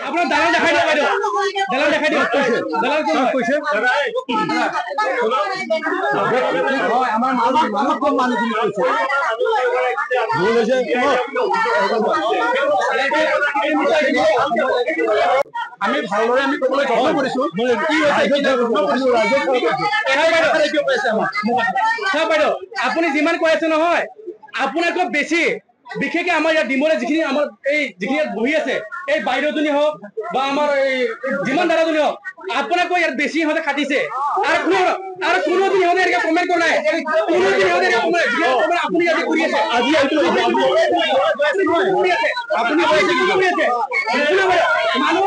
আপনার দালাল দেখাই দিও বাইদেউ দালাল দেখাই দিও দালাল কোন কইছে আমার মানুষ কম মানুষ কইছে ভুল হইছে আমি ভালদৰে আমি কবলৈ যত্ন কৰিছো কি হৈছে কি বাইদেউ আপুনি যিমান কৈ আছে নহয় আপোনাতকৈ বেছি বিশেষকৈ আমাৰ ইয়াত ডিমৰে যিখিনি আমাৰ এই যিখিনি বহি আছে এই বাইদেউজনী হওক বা আমাৰ এই যিমান দাদাজনী হওক আপোনাতকৈ ইয়াত বেছি সিহঁতে খাটিছে আৰু কোনোদিন সিহঁতে এনেকৈ কমেণ্ট কৰা নাই কোনোদিন সিহঁতে আপুনি আজি কৰি আছে আজি আপুনি কি কৰি আছে মানুহ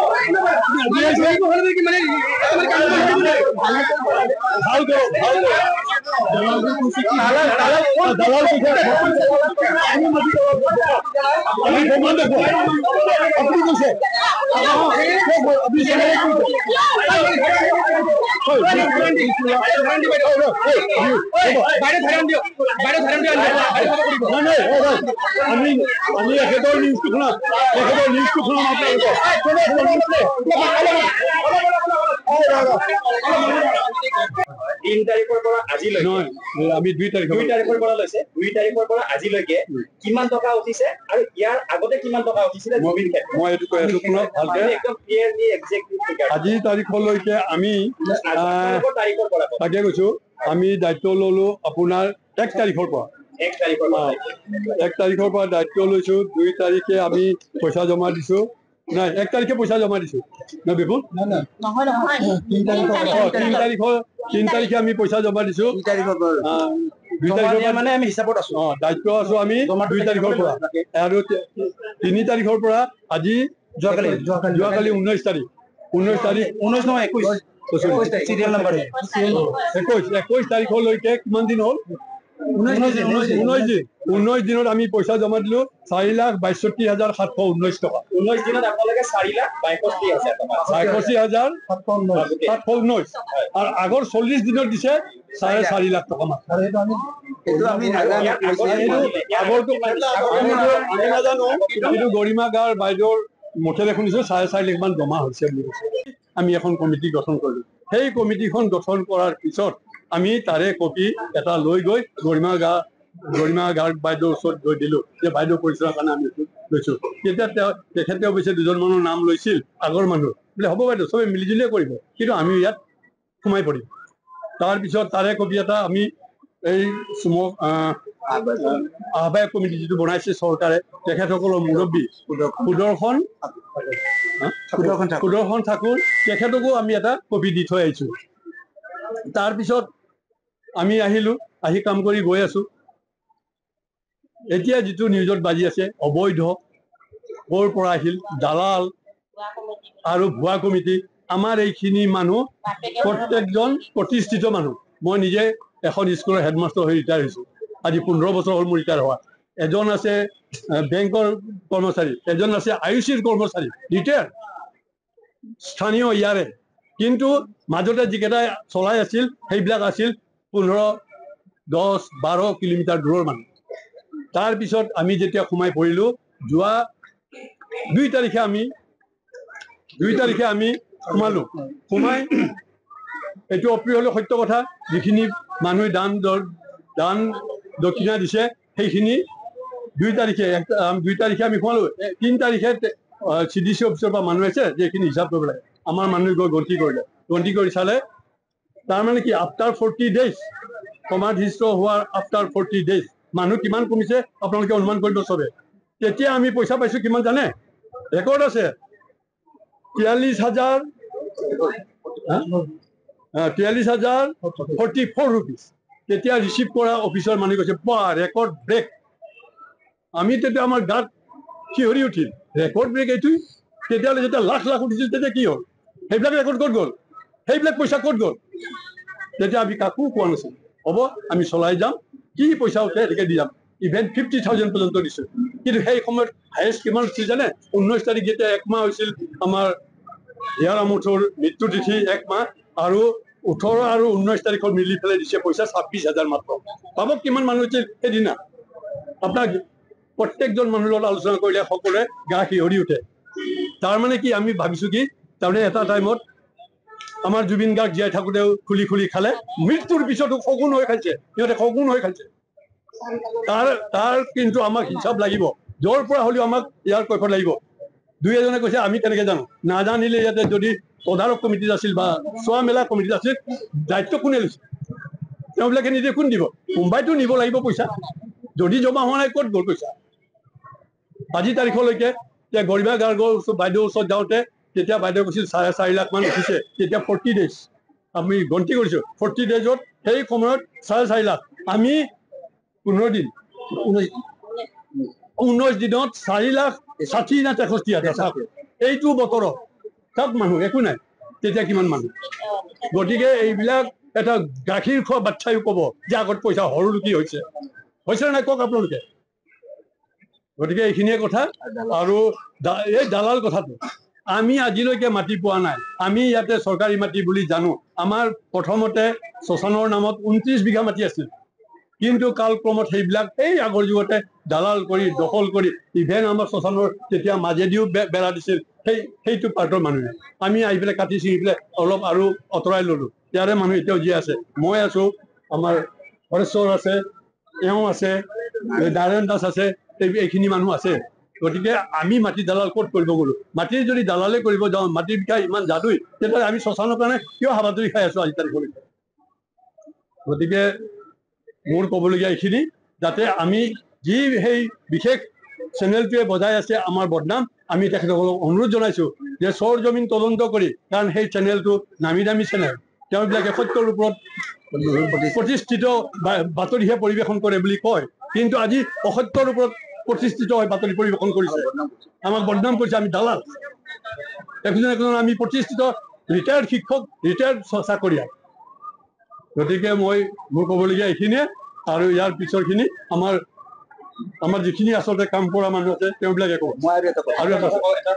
আমি একেদৰ নিউজটো শুনাম তিন তাৰিখৰ পৰা আজিলৈকে আমি 2 তাৰিখৰ পৰা লৈছে 2 তাৰিখৰ পৰা আজিলৈকে কিমান টকা উঠিছে আৰু ইয়াৰ আগতে কিমান টকা উঠিছিলে জমিৰ ক্ষেত্ৰত মই এইটো কৈ আছো শুনক ভালকে একদম ক্লিয়াৰলি এক্সাক্টলি আজি তাৰিখলৈকে আমি তাৰিখৰ পৰা তাকে কৈছো আমি দায়িত্ব ললো আপোনাৰ 1 তাৰিখৰ পৰা 1 তাৰিখৰ পৰা দায়িত্ব লৈছো 2 তাৰিখে আমি পইচা জমা দিছো নাই 1 তাৰিখে পইচা জমা দিছো না বিপুল নহয় 3 তাৰিখে আমি পইচা জমা দিছো 3 তাৰিখৰ পৰা 2 তাৰিখৰ মানে আমি হিচাপত আছো দায়িত্ব আছো আমি 2 তাৰিখৰ পৰা আৰু 3 তাৰিখৰ পৰা আজি যোৱাকালি 19 তাৰিখ 19 নহয় 21 সিরিয়াল নাম্বার 21 তারিখলৈকে কিমান দিন হল 19 দিনত আমি পইচা জমা দিলো 4,62,719 টকা 19 দিনত আপোনালোকে 4,62,719 আর আগৰ 40 দিনত দিছে 4.5 লাখ টকা মাত্ৰ এটো আমি আগৰটো নাজানো কিন্তু গৰিমা গাৰ বাইদেউৰ মুখে শুনিছো 4.5 লাখ মান জমা হৈছে বুলি কৈছে আমি এখন কমিটি গঠন কৰিলো সেই কমিটিখন গঠন কৰাৰ পিছত আমি তাৰে কপি এটা লৈ গৈ গৰিমা গাৰ বাইদেউৰ ওচৰত গৈ দিলো যে বাইদেউ পৰিচয়ৰ কাৰণে আমি লৈছো তেতিয়া তেখেতে অৱশ্যে দুজন মানুহৰ নাম লৈছিল আগৰ মানুহ বোলে হ'ব বাইদেউ চবে মিলিজুলিয়ে কৰিব কিন্তু আমি ইয়াত সোমাই পৰিম তাৰপিছত তাৰে কপি এটা আমি এই আহ্বায়ক কমিটি যিটো বনাইছে চৰকাৰে তেখেতসকলৰ মুৰব্বী সুদৰ্শন ঠাকুৰ তেখেতকো আমি এটা কপি দি থৈ আহিছো তাৰপিছত আমি আহি কাম কৰি গৈ আছো এতিয়া যিটো নিউজত বাজি আছে অবৈধ ক'ৰ পৰা আহিল দালাল আৰু ভুৱা কমিটি আমাৰ এইখিনি মানুহ প্ৰত্যেকজন প্ৰতিষ্ঠিত মানুহ মই নিজে এখন স্কুলৰ হেডমাষ্টাৰ হৈ ৰিটায়াৰ হৈছো আজি 15 বছৰ হ'ল মোৰ ৰিটায়াৰ হোৱা এজন আছে বেংকৰ কৰ্মচাৰী এজন আছে আইচিৰ কৰ্মচাৰী ৰিটায়াৰ স্থানীয় ইয়াৰে কিন্তু মাজতে যিকেইটা চলাই আছিল সেইবিলাক আছিল 15-10-12 কিলোমিটাৰ দূৰৰ মানুহ তাৰপিছত আমি যেতিয়া সোমাই পৰিলো যোৱা 2 তাৰিখে আমি সোমাই এইটো অপ্ৰিয় হলেও সত্য কথা যিখিনি মানুহে দান দক্ষিণা দিছে সেইখিনি 2 তাৰিখে আমি সোমালো 3 তাৰিখে CDC অফিচৰ পৰা মানুহ আছে যে এইখিনি হিচাপ কৰিব লাগে আমাৰ মানুহে গৈ গন্তি কৰি চালে তাৰমানে কি আফটাৰ 40 ডেজ সমাধিস্থ হোৱাৰ আফটাৰ 40 ডেজ মানুহ কিমান কমিছে আপোনালোকে অনুমান কৰিব চবে তেতিয়া আমি পইচা পাইছো কিমান জানে ৰেকৰ্ড আছে 43,044 rupees তেতিয়া ৰিচিভ কৰা অফিচৰ মানুহ কৈছে বাহ ৰেকৰ্ড ব্ৰেক আমি তেতিয়া আমাৰ গাত শিহৰি উঠিল ৰেকৰ্ড ব্ৰেক এইটোই তেতিয়াহ'লে যেতিয়া লাখ উঠিছিল তেতিয়া কি হ'ল সেইবিলাক ৰেকৰ্ড ক'ত গ'ল সেইবিলাক পইচা ক'ত গ'ল তেতিয়া আমি কাকো কোৱা নাছিল হ'ব আমি চলাই যাম কি পইচা উঠে এনেকৈ দি যাম ইভেন 50,000 পৰ্যন্ত দিছোঁ কিন্তু সেই সময়ত হায়েষ্ট কিমান উঠিছিল জানে 19 তাৰিখ যেতিয়া 1 মাহ হৈছিল আমাৰ হিয়াৰ আমঠুৰ মৃত্যু তিথি 1 মাহ আৰু 18 আৰু 19 তাৰিখত মিলি পেলাই দিছে পইচা 26,000 মাত্ৰ। ভাবক কিমান মানুহ হৈছে সেইদিনা। আপোনাক প্ৰত্যেকজন মানুহৰ লগত আলোচনা কৰিলে সকলোৱে গা শিয়ৰি উঠে। তাৰমানে কি আমি ভাবিছো কি তাৰমানে এটা টাইমত আমাৰ জুবিন গাৰ্গ জীয়াই থাকোঁতেও খুলি খুলি খালে, মৃত্যুৰ পিছতো শগুন হৈ খাইছে, সিহঁতে শগুন হৈ খাইছে। তাৰ কিন্তু আমাক হিচাপ লাগিব, য'ৰ পৰা হ'লেও আমাক ইয়াৰ কৈফত লাগিব। দুই এজনে কৈছে আমি কেনেকে জানো, নাজানিলে ইয়াতে যদি তদাৰক কমিটিত আছিল বা চোৱা মেলা কমিটিত আছিল, দায়িত্ব কোনে লৈছে? তেওঁবিলাকে নিজে কোন দিব? কোনোবাইতো নিব লাগিব পইচা। যদি জমা হোৱা নাই ক'ত গ'ল পইচা? আজি তাৰিখলৈকে এতিয়া গৰিমা গাৰ্গৰ বাইদেউৰ ওচৰত যাওঁতে তেতিয়া বাইদেউ কৈছিল 4.5 লাখ মান উঠিছে। তেতিয়া 40 ডেজ আমি গন্তি কৰিছো, 40 ডেজত সেই সময়ত 4.5 লাখ। আমি 15 দিন 19 দিনত 4,60,000 না 63,000। এইটো বতৰত চব মানুহ একো নাই, তেতিয়া কিমান মানুহ? গতিকে এইবিলাক এটা গাখীৰ খোৱা বাচ্ছাইও ক'ব যে আগত পইচা সৰুলুকি হৈছে নাই কওক আপোনালোকে। গতিকে এইখিনিয়ে কথা। আৰু এই দালাল কথাটো আমি আজিলৈকে মাটি পোৱা নাই। আমি ইয়াতে চৰকাৰী মাটি বুলি জানো। আমাৰ প্ৰথমতে শ্মশানৰ নামত 29 বিঘা মাটি আছিল, কিন্তু কালক্ৰমত সেইবিলাক এই আগৰ যুগতে দালাল কৰি দখল কৰি ইভেন আমাৰ শ্মশানৰ তেতিয়া মাজেদিও বেৰা দিছিল সেইটো পাৰ্টৰ মানুহে। আমি আহি পেলাই কাটি ছিঙি পেলাই অলপ আৰু আঁতৰাই ললো। ইয়াৰে মানুহ এতিয়াও জীয়াই আছে, মই আছো, আমাৰ হৰেশ্বৰ আছে, এওঁ আছে, নাৰায়ণ দাস আছে, এইখিনি মানুহ আছে। গতিকে আমি মাটি দালাল ক'ত কৰিব গলো? মাটিৰ যদি দালালে কৰিব যাওঁ, মাটিৰ বিষয়ে ইমান যাদুই, তেতিয়াহ'লে আমি শ্মশানৰ কাৰণে কিয় হাবাথুৰি খাই আছো আজি তাৰিখলৈকে? গতিকে মোৰ ক'বলগীয়া এইখিনি, যাতে আমি যি সেই বিশেষ চেনেলটোৱে বজাই আছে আমাৰ বদনাম, আমি তেখেতসকলক অনুৰোধ জনাইছো যে চৰ জমিন তদন্ত কৰি, কাৰণ সেই চেনেলটো নামী দামী চেনেল, তেওঁবিলাকে সত্যৰ ওপৰত প্ৰতিষ্ঠিত বাতৰিহে পৰিৱেশন কৰে বুলি কয়, কিন্তু আজি অসত্যৰ ওপৰত প্ৰতিষ্ঠিত হৈ বাতৰি পৰিৱেশন কৰিছে, আমাক বদনাম কৰিছে। আমি দালাল, একজন আমি প্ৰতিষ্ঠিত ৰিটায়াৰ্ড শিক্ষক, ৰিটায়াৰ্ড চাকৰিয়াল। গতিকে মোৰ ক'বলগীয়া এইখিনিয়ে। আৰু ইয়াৰ পিছৰখিনি আমাৰ যিখিনি আচলতে কাম কৰা মানুহ আছে তেওঁবিলাকে ক'ব। আৰু এটা